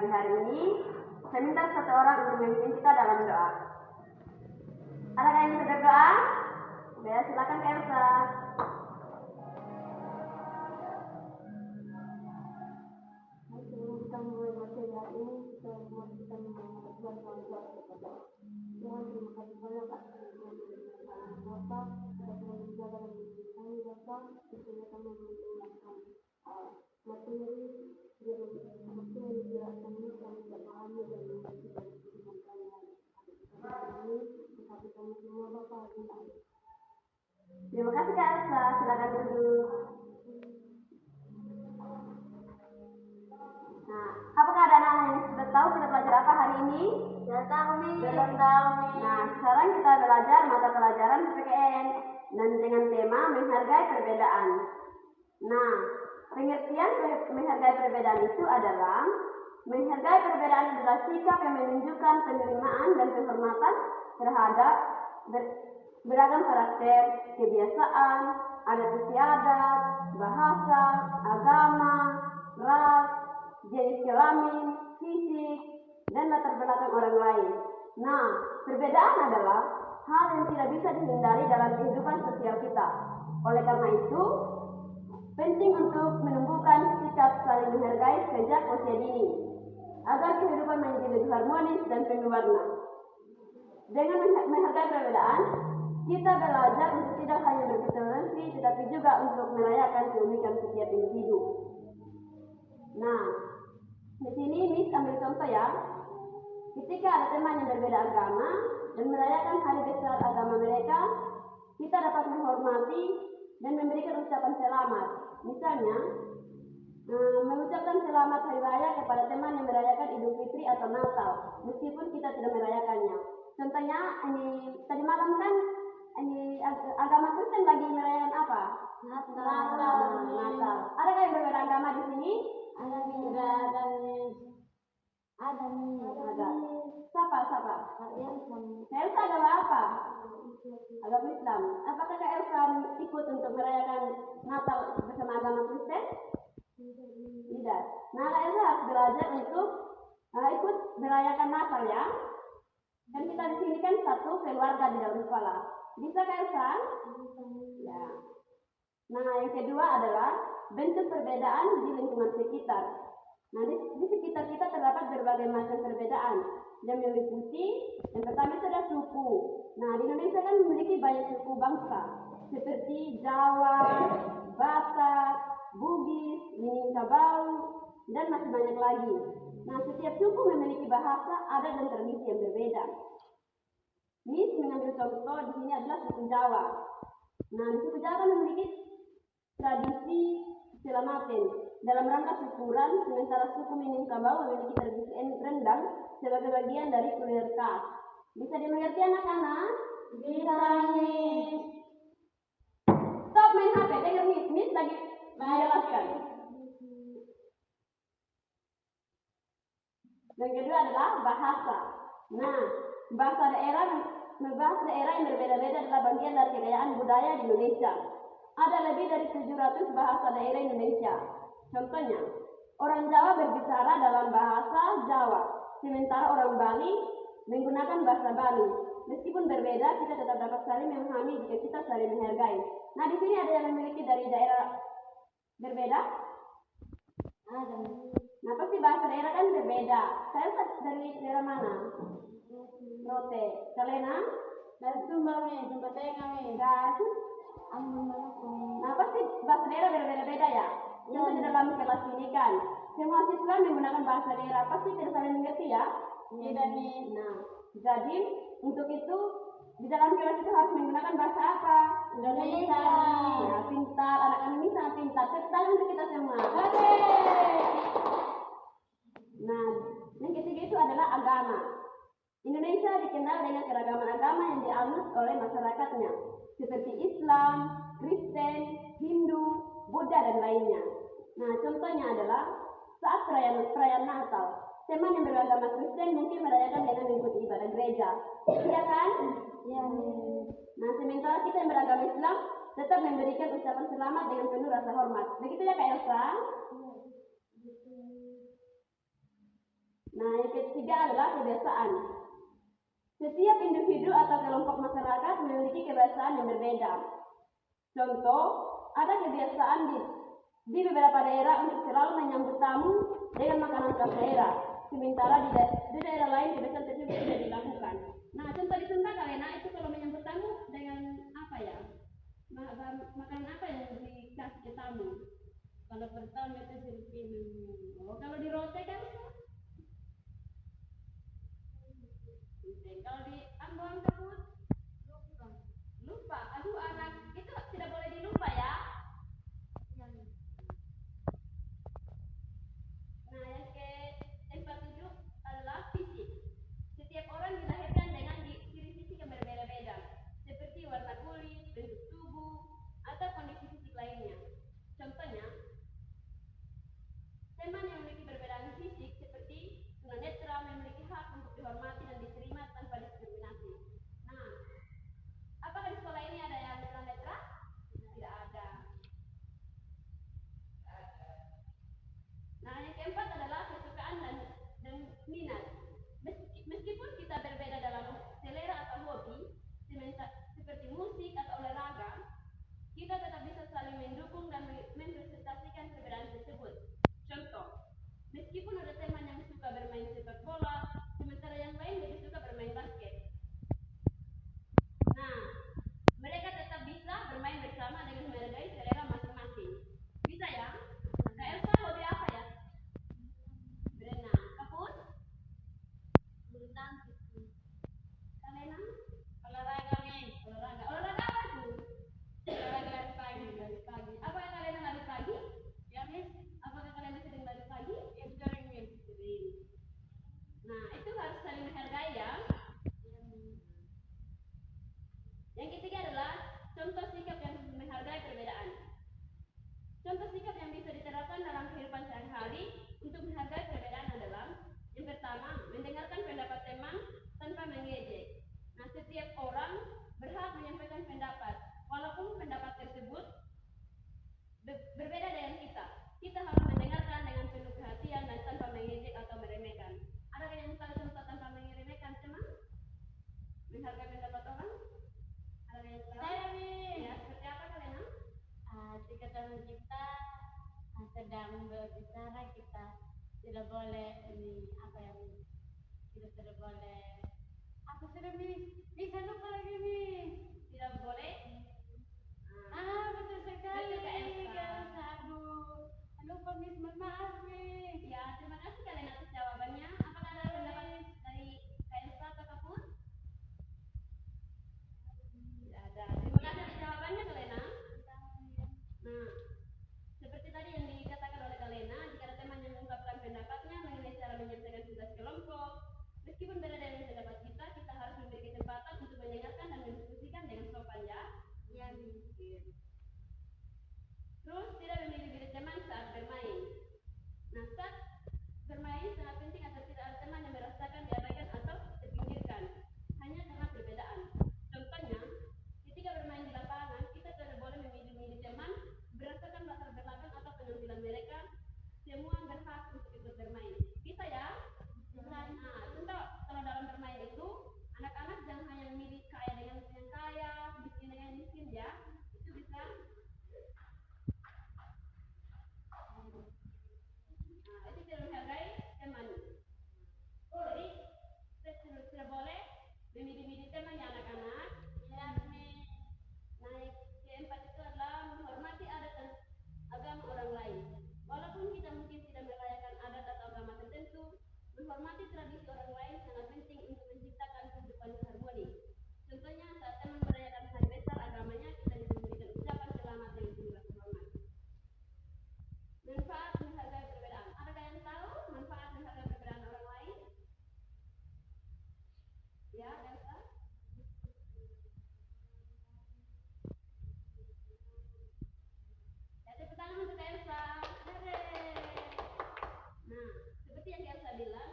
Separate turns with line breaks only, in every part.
pagi hari ini, saya minta satu orang untuk memimpin kita dalam doa. Adakah yang bisa berdoa? Ya, silakan Kak Elsa. Sebelum kita mulai materi hari ini, kita mengucapkan Tuhan terima kasih banyak atas Bapak, kita telah menjaga dan melindungi kami Bapak, tentunya kami mendengarkan materi yang dijelaskan ini kami tidak pahami dan mengerti dari kehidupan kami tetapi kami semua Bapak amin. Terima kasih Kak Elsa, silakan duduk. Nah, apakah ada anak yang sudah tahu kita belajar apa hari ini? Sudah tahu nih. Belum tahu nih. Nah, sekarang kita belajar mata pelajaran PPKN dan dengan tema menghargai perbedaan. Nah, pengertian menghargai perbedaan itu adalah menghargai perbedaan adalah sikap yang menunjukkan penerimaan dan penghormatan terhadap beragam karakter, kebiasaan, adat istiadat, bahasa, agama, ras, jenis kelamin, fisik, dan latar belakang orang lain. Nah, perbedaan adalah hal yang tidak bisa dihindari dalam kehidupan sosial kita. Oleh karena itu, penting untuk menumbuhkan sikap saling menghargai sejak usia dini, agar kehidupan menjadi lebih harmonis dan penuh warna. Dengan menghargai perbedaan, kita belajar untuk tidak hanya bertoleransi, tetapi juga untuk merayakan keunikan setiap individu. Nah, di sini Miss ambil contoh ya. Ketika ada teman yang berbeda agama dan merayakan hari besar agama mereka, kita dapat menghormati dan memberikan ucapan selamat. Misalnya, mengucapkan selamat hari raya kepada teman yang merayakan Idul Fitri atau Natal, meskipun kita tidak merayakannya. Contohnya, tadi malam kan agama Kristen lagi merayakan apa? Natal. Adakah yang berbeda agama di sini? Ada. Siapa? Elsa agama apa? Agama Islam. Apakah Kak Elsa ikut untuk merayakan Natal bersama agama Kristen? Tidak. Nah, Kak Elsa harus belajar untuk ikut merayakan Natal ya. Dan kita di sini kan satu keluarga di dalam sekolah. Bisa Kak Elsa? Ya. Nah, yang kedua adalah bentuk perbedaan di lingkungan sekitar. Nah, di sekitar kita terdapat berbagai macam perbedaan yang meliputi yang pertama itu ada suku. Nah, di Indonesia kan memiliki banyak suku bangsa seperti Jawa, Batak, Bugis, Minangkabau, dan masih banyak lagi. Nah, setiap suku memiliki bahasa, adat, dan tradisi yang berbeda. Miss mengambil contoh di sini adalah suku Jawa. Nah, suku Jawa memiliki tradisi selamaten dalam rangka syukuran, sementara suku Minangkabau memiliki tradisi rendang sebagai bagian dari kuliner khas. Bisa dimengerti anak-anak? Bisa, Miss. Stop main HP, dengar Miss lagi menjelaskan. Yang kedua adalah bahasa. Nah, bahasa daerah yang berbeda-beda adalah bagian dari kekayaan budaya di Indonesia. Ada lebih dari 700 bahasa daerah Indonesia. Contohnya, orang Jawa berbicara dalam bahasa Jawa, sementara orang Bali menggunakan bahasa Bali. Meskipun berbeda, kita tetap dapat saling memahami jika kita saling menghargai. Nah, di sini ada yang memiliki dari daerah berbeda? Ada. Nah, pasti bahasa daerah kan berbeda. Saya dari daerah mana? Rote. Kalena? Dari Sumbar nih, Sumbar Tengah nih. Nah, pasti bahasa daerah berbeda-beda ya. Contoh di dalam kelas ini kan, semua siswa menggunakan bahasa daerah, pasti tidak saling mengerti ya. Tidak nih. Nah, jadi untuk itu di dalam kelas itu harus menggunakan bahasa apa? Indonesia. Ya, pintar. Anak-anak ini sangat pintar. Tepuk tangan untuk kita semua. Nah, yang ketiga itu adalah agama. Indonesia dikenal dengan keragaman agama yang dianut oleh masyarakatnya, seperti Islam, Kristen, Hindu, Buddha, dan lainnya. Nah, contohnya adalah saat perayaan Natal. Teman yang beragama Kristen mungkin merayakan dengan mengikuti ibadah gereja. Iya kan? Iya. Nah, sementara kita yang beragama Islam tetap memberikan ucapan selamat dengan penuh rasa hormat. Begitu ya Kak Elsa? Nah, yang ketiga adalah kebiasaan. Setiap individu atau kelompok masyarakat memiliki kebiasaan yang berbeda. Contoh, ada kebiasaan di beberapa daerah untuk selalu menyambut tamu dengan makanan khas daerah, sementara di daerah lain kebiasaan tersebut tidak dilakukan. Nah, contoh di Sunda Kalena itu kalau menyambut tamu dengan apa ya? Makanan apa yang dikasih ke tamu? Kalau pertama itu siripin. Oh, kalau di Rote kan kalau di Ambon kamu lupa. Aduh anak itu tidak boleh dilupa ya. Nah, yang keempat itu adalah fisik. Setiap orang dilahirkan dengan ciri fisik yang berbeda-beda, seperti warna kulit, bentuk tubuh, atau kondisi fisik lainnya. Contohnya, teman yang memiliki perbedaan fisik seperti tunanetra memiliki hak untuk dihormati dan diterima tanpa diskriminasi. Nah, apakah di sekolah ini ada yang tunanetra? Tidak ada. Nah, yang keempat adalah kesukaan dan minat. Meskipun kita berbeda dalam selera atau hobi, seperti musik atau olahraga, kita tetap bisa saling mendukung dan mempresentasikan perbedaan tersebut. Contoh, meskipun ada teman yang suka bermain sepak bola, sementara yang lain lebih suka bermain basket. Nah, mereka tetap bisa bermain bersama dengan menghargai selera masing-masing. Bisa ya? Kak Elsa hobi apa ya? Berenang. Kapus? Bulu tangkis. Kalena? Olahraga nih. Olahraga apa itu? Olahraga lari pagi. Lari pagi. Apakah kalian lari pagi? Ya, Miss. Apakah kalian sering lari pagi? Ya, sering, Miss. Sering. Nah, itu harus saling menghargai ya. Yang ketiga adalah contoh sikap yang menghargai perbedaan. Contoh sikap yang bisa diterapkan dalam kehidupan sehari-hari untuk menghargai perbedaan adalah yang pertama, mendengarkan pendapat teman tanpa mengejek. Nah, setiap orang berhak menyampaikan pendapat, walaupun pendapat tersebut berbeda dengan kita. Kita harus mendengarkan dengan penuh perhatian dan tanpa mengejek atau meremehkan. Ada yang tahu contoh tanpa meremehkan teman? Menghargai pendapat orang? Ada yang tahu? Ya, seperti apa kalian? Jika teman kita sedang berbicara, kita tidak boleh apa yang kita tidak boleh. Aku sudah bisa lupa lagi nih. Tidak boleh. Betul sekali. Betul Kak Elsa. Aduh, lupa Miss, maaf Miss. Ya, terima kasih kalian atas jawabannya. Apakah ada pendapat dari Kak Elsa atau Kapur? Tidak ada. Terima kasih atas jawabannya Kalena. Nah, seperti tadi yang dikatakan oleh Kalena, jika ada teman yang mengungkapkan pendapatnya mengenai cara menyelesaikan tugas kelompok, meskipun berbeda dengan pendapat kita, kita harus memberi kesempatan untuk mendengarkan dan mendiskusikan dengan sopan ya. Ya, terus tidak memilih teman saat bermain. Nah, saat bermain sangat penting agar tidak ada teman yang merasakan diabaikan atau terpinggirkan hanya karena perbedaan. Contohnya, ketika bermain di lapangan, kita tidak boleh memilih teman berdasarkan latar belakang atau penampilan mereka. Semua berhak untuk ikut bermain. Bisa ya? Nah, contoh kalau dalam bermain itu anak-anak jangan hanya memilih kaya dengan yang kaya, miskin dengan miskin ya. Itu bisa. Nah, itu tidak menghargai teman. Jadi tidak boleh memilih-milih teman ya anak-anak. Ya, nah, yang keempat itu adalah menghormati adat dan agama orang lain. Walaupun kita mungkin tidak merayakan adat atau agama tertentu, menghormati tradisi orang lain sangat penting untuk menciptakan kehidupan yang harmoni. Contohnya saat teman merayakan hari besar agamanya, kita bisa memberikan ucapan selamat dengan penuh rasa hormat. Manfaat menghargai perbedaan. Adakah yang tahu manfaat menghargai perbedaan orang lain? Ya, Elsa? Ya, tepuk tangan untuk Elsa. Nah, seperti yang Elsa bilang,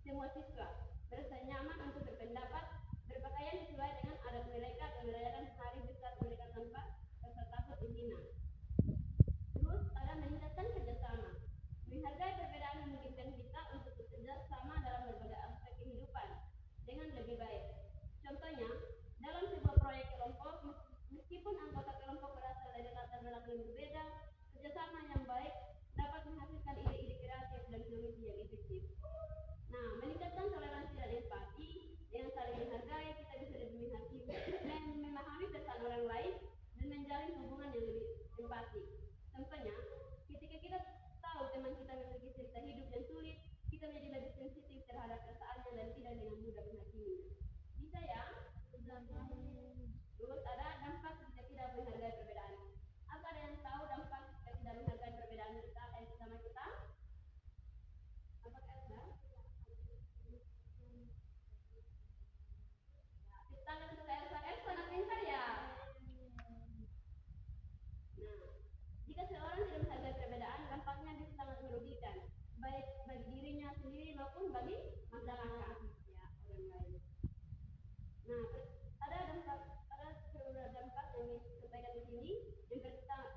semua siswa merasa nyaman untuk berpendapat, berpakaian sesuai dengan adat mereka dan merayakan hari besar mereka tanpa rasa takut dihina. Terus ada meningkatkan kerjasama. Menghargai perbedaan memungkinkan kita untuk bekerja sama dalam berbagai aspek kehidupan dengan lebih baik. Contohnya, dalam sebuah proyek kelompok, meskipun anggota kelompok berasal dari latar belakang yang berbeda, kerjasama yang baik dapat menghasilkan ide-ide kreatif dan solusi yang efektif. Nah, meningkatkan toleransi dan empati dengan saling menghargai, kita bisa lebih memahami pesan orang lain dan menjalin hubungan yang lebih empati. Contohnya, ketika kita tahu teman kita memiliki cerita hidup yang sulit, kita menjadi lebih sensitif terhadap perasaannya dan tidak dengan mudah menghakiminya. Bisa ya? Terus ada dampak jika tidak menghargai perbedaan. Apa ada yang tahu dampak jika tidak menghargai perbedaan kita sama kita? Apakah ada? Kita untuk Elsa sangat pintar ya. Nah, jika seorang tidak menghargai perbedaan, dampaknya bisa sangat merugikan, baik bagi dirinya sendiri maupun bagi masyarakat, ya orang lain. Nah, ada beberapa dampak yang disampaikan di sini.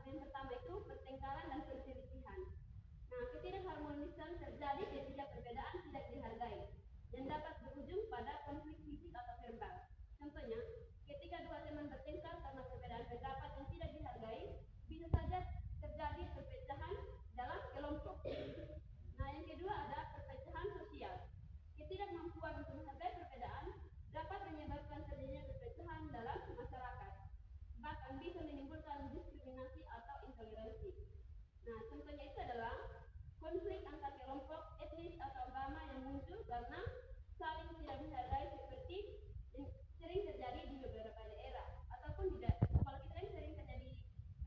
Yang pertama itu pertengkaran dan perselisihan. Nah, ketidakharmonisan terjadi ketika perbedaan tidak dihargai, yang dapat berujung pada konflik fisik atau verbal. Contohnya, ketika dua teman bertengkar karena perbedaan pendapat yang tidak dihargai, bisa saja terjadi perpecahan dalam kelompok. Nah, yang kedua ada perpecahan sosial. Ketidakmampuan untuk menghargai perbedaan dapat menyebabkan terjadinya perpecahan dalam masyarakat, bahkan bisa menimbulkan diskriminasi atau intoleransi. Nah, contohnya itu adalah konflik antar kelompok etnis atau agama yang muncul karena saling tidak menghargai seperti yang sering terjadi di beberapa daerah ataupun tidak. Kalau kita ini sering terjadi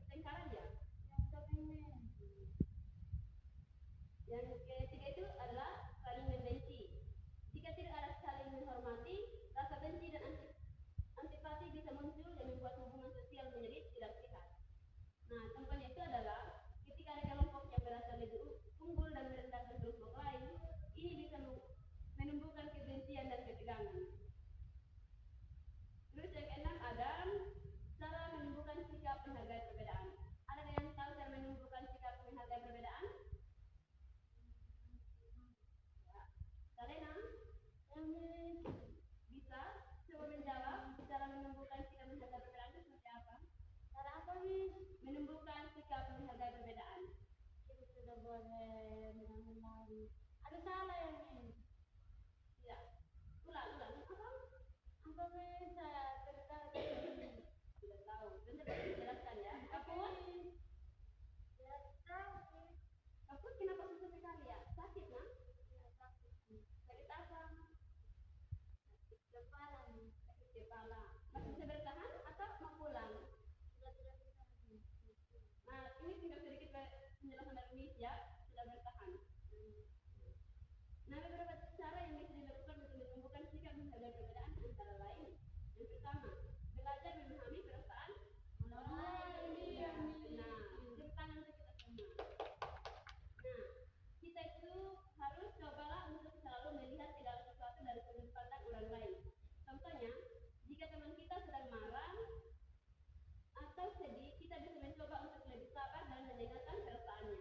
pertengkaran ya. Yang ketiga itu adalah saling membenci. Jika tidak ada saling menghormati, rasa benci dan antipati bisa muncul dan membuat hubungan sosial menjadi tidak sehat. Nah, contohnya itu adalah ketika ada kelompok yang merasa lebih unggul dan merendahkan kelompok lain, ini bisa menumbuhkan kebencian dan ketegangan. Terus yang keenam ada cara menumbuhkan sikap menghargai perbedaan. Ada yang tahu cara menumbuhkan sikap menghargai perbedaan? Ya. Salena? Bisa coba menjawab cara menumbuhkan sikap menghargai perbedaan itu seperti apa? Cara apa nih? Menumbuhkan sikap menghargai perbedaan. Kita sudah boleh mengenali. Ada salah yang ini? Tidak. Ulang. Apa? Apa nih? Saya tidak tahu. Nanti baru dijelaskan ya. Kaput? Tidak tahu. Kaput kenapa susah sekali ya? Sakit nah? Ya, sakit. Sakit apa? Sakit kepala. Sakit kepala. Masih bisa bertahan atau mau pulang? Sudah tidak bisa lagi. Nah, ini tinggal sedikit penjelasan dari Indonesia, sudah bertahan. Nah, beberapa cara yang bisa dilakukan untuk menumbuhkan sikap menghargai perbedaan antara lain. Yang pertama, belajar memahami perasaan orang lain. Nah, tepuk tangan untuk kita semua. Nah, kita itu harus cobalah untuk selalu melihat segala sesuatu dari sudut pandang orang lain. Contohnya, jika teman kita sedang marah atau sedih, kita bisa mencoba untuk lebih sabar dan mendengarkan perasaannya.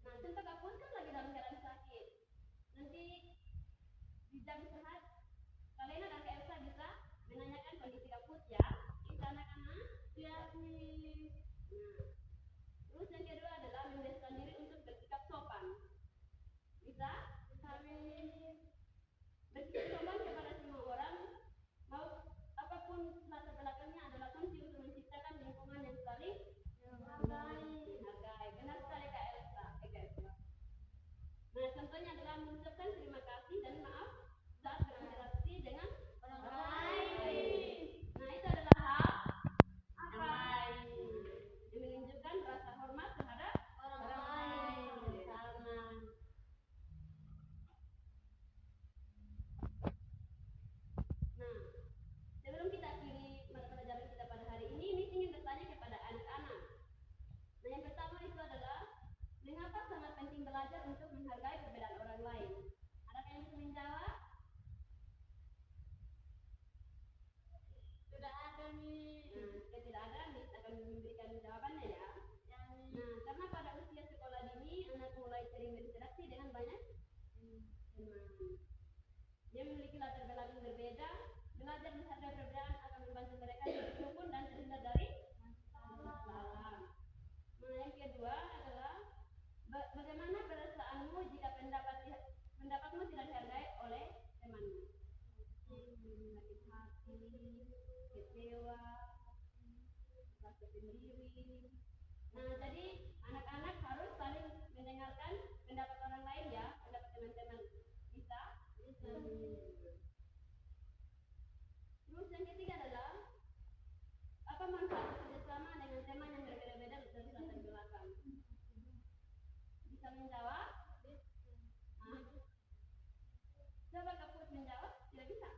Nah, contoh Kapun kan lagi dalam keadaan sakit. Nanti di jam sehat, Kalena dan Kak Elsa bisa menanyakan kondisi Kaput ya. Bisa anak-anak? Ya, Miss. Nah, terus yang kedua adalah membiasakan diri untuk bersikap sopan. Bisa? Miss. Bersikap sopan kepada semua orang, mau apapun latar belakangnya adalah kunci untuk menciptakan lingkungan yang saling menghargai. Benar sekali Kak Elsa. Nah, contohnya adalah mengucapkan terima kasih dan maaf saat berinteraksi dengan orang lain. Nah, itu adalah hal apa? Yang menunjukkan diikuti dengan banyak teman. Dia memiliki latar belakang berbeda. Belajar menghargai perbedaan akan membantu mereka hidup rukun dan terhindar dari masalah. Nah, yang kedua adalah bagaimana perasaanmu jika pendapatmu tidak dihargai oleh temanmu? Sakit hati, kecewa, merasa sendiri. Nah, jadi anak-anak harus saling mendengarkan pendapat orang lain ya, pendapat teman-teman. Bisa? Bisa. Terus yang ketiga adalah apa manfaat bekerjasama dengan teman yang berbeda-beda dari latar belakang? Bisa menjawab? Nah, coba Kapus menjawab? Tidak bisa.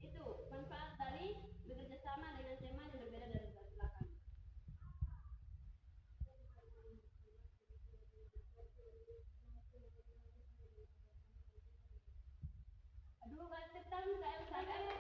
Itu manfaat dari bekerjasama dengan teman yang berbeda dari latar belakang. Aduh, gak cetan saya usahakan.